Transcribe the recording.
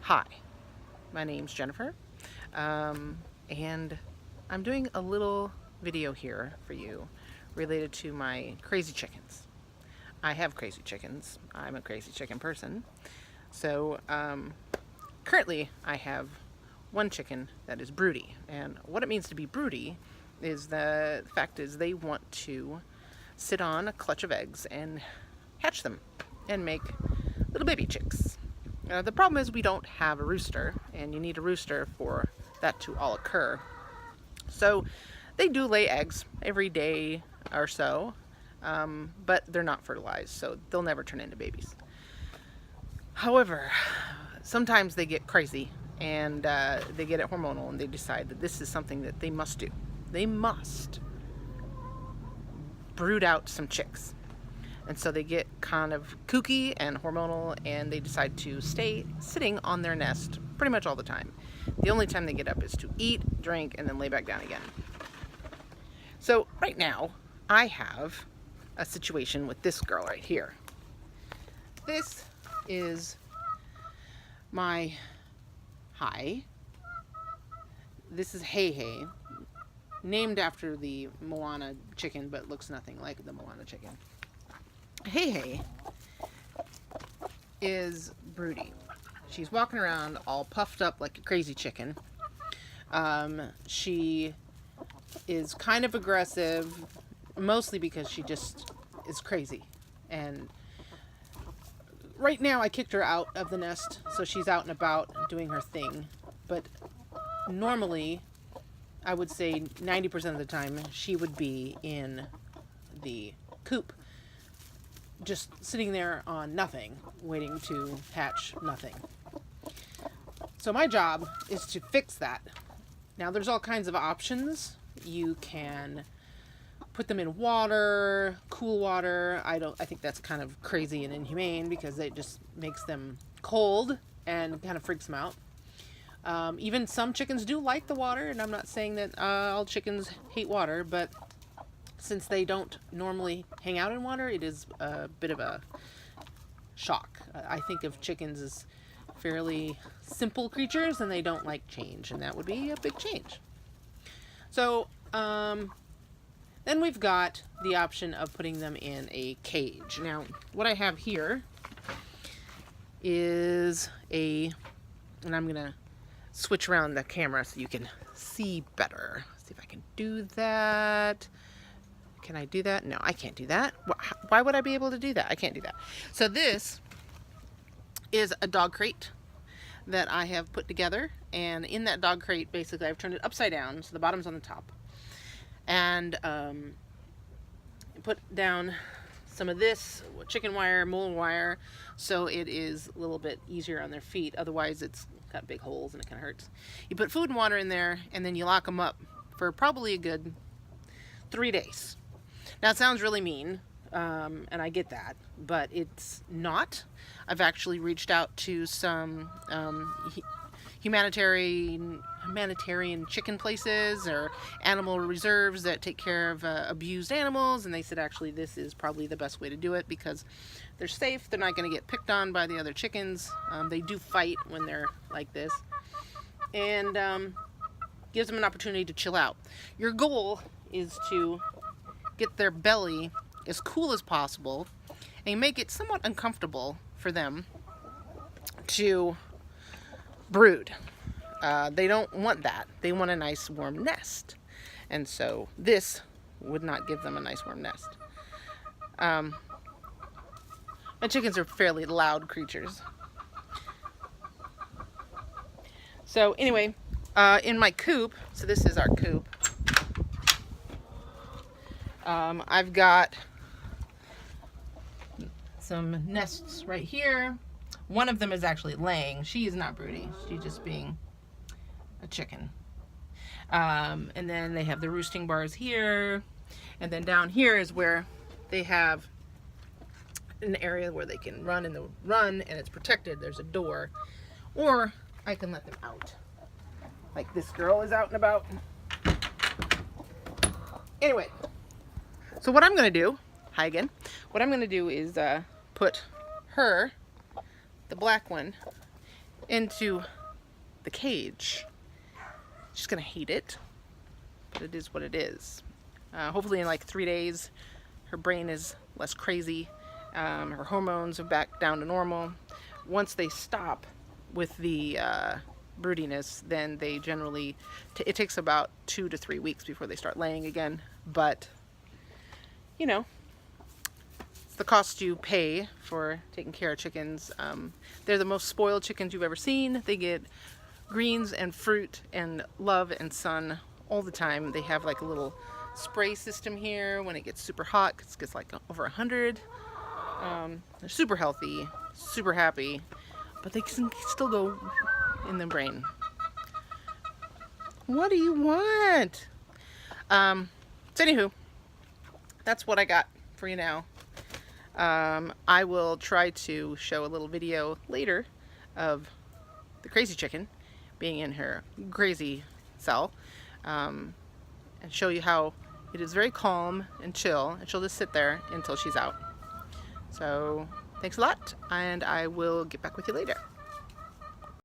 Hi, my name's Jennifer, and I'm doing a little video here for you related to my crazy chickens. I have crazy chickens. I'm a crazy chicken person. So currently I have one chicken that is broody, and what it means to be broody is the fact is they want to sit on a clutch of eggs and hatch them and make little baby chicks. The problem is we don't have a rooster, and you need a rooster for that to all occur. So they do lay eggs every day or so, but they're not fertilized, so they'll never turn into babies. However, sometimes they get crazy and they get it hormonal, and they decide that this is something that they must do. They must brood out some chicks. And so they get kind of kooky and hormonal, and they decide to stay sitting on their nest pretty much all the time. The only time they get up is to eat, drink, and then lay back down again. So right now, I have a situation with this girl right here. This is my This is Hey, named after the Moana chicken, but looks nothing like the Moana chicken. Hey is broody. She's walking around all puffed up like a crazy chicken. She is kind of aggressive, mostly because she just is crazy. And right now I kicked her out of the nest, so she's out and about doing her thing. But normally, I would say 90% of the time, she would be in the coop, just sitting there on nothing, waiting to hatch nothing. So my job is to fix that. Now there's all kinds of options. You can put them in water, cool water. I think that's kind of crazy and inhumane because it just makes them cold and kind of freaks them out. Even some chickens do like the water, and I'm not saying that all chickens hate water, but since they don't normally hang out in water, it is a bit of a shock. I think of chickens as fairly simple creatures, and they don't like change, and that would be a big change. So then we've got the option of putting them in a cage. Now, what I have here is and I'm gonna switch around the camera so you can see better. See if I can do that. Can I do that? No, I can't do that. Why would I be able to do that? I can't do that. So this is a dog crate that I have put together, and in that dog crate, basically, I've turned it upside down, so the bottom's on the top, and put down some of this chicken wire, mole wire, so it is a little bit easier on their feet. Otherwise, it's got big holes and it kind of hurts. You put food and water in there, and then you lock them up for probably a good 3 days. Now, it sounds really mean, and I get that, but it's not. I've actually reached out to some humanitarian chicken places or animal reserves that take care of abused animals, and they said actually this is probably the best way to do it because they're safe, they're not going to get picked on by the other chickens. They do fight when they're like this, and gives them an opportunity to chill out. Your goal is to get their belly as cool as possible and make it somewhat uncomfortable for them to brood. They don't want that. They want a nice warm nest. And so this would not give them a nice warm nest. My chickens are fairly loud creatures. So anyway, in my coop, so this is our coop, I've got some nests right here. One of them is actually laying. She is not broody. She's just being a chicken. And then they have the roosting bars here. And then down here is where they have an area where they can run and it's protected. There's a door. Or I can let them out. Like this girl is out and about. Anyway. So what I'm going to do, hi again, what I'm going to do is put her, the black one, into the cage. She's gonna hate it, but it is what it is. Hopefully in like 3 days, her brain is less crazy. Her hormones are back down to normal. Once they stop with the broodiness, then they generally, it takes about 2 to 3 weeks before they start laying again. But, you know, it's the cost you pay for taking care of chickens. They're the most spoiled chickens you've ever seen. They get greens and fruit and love and sun all the time. They have like a little spray system here when it gets super hot, because it gets like over 100. They're super healthy, super happy, but they can still go in the brain. What do you want? So anywho, that's what I got for you now. I will try to show a little video later of the crazy chicken being in her crazy cell, and show you how it is very calm and chill, and she'll just sit there until she's out. So thanks a lot, and I will get back with you later.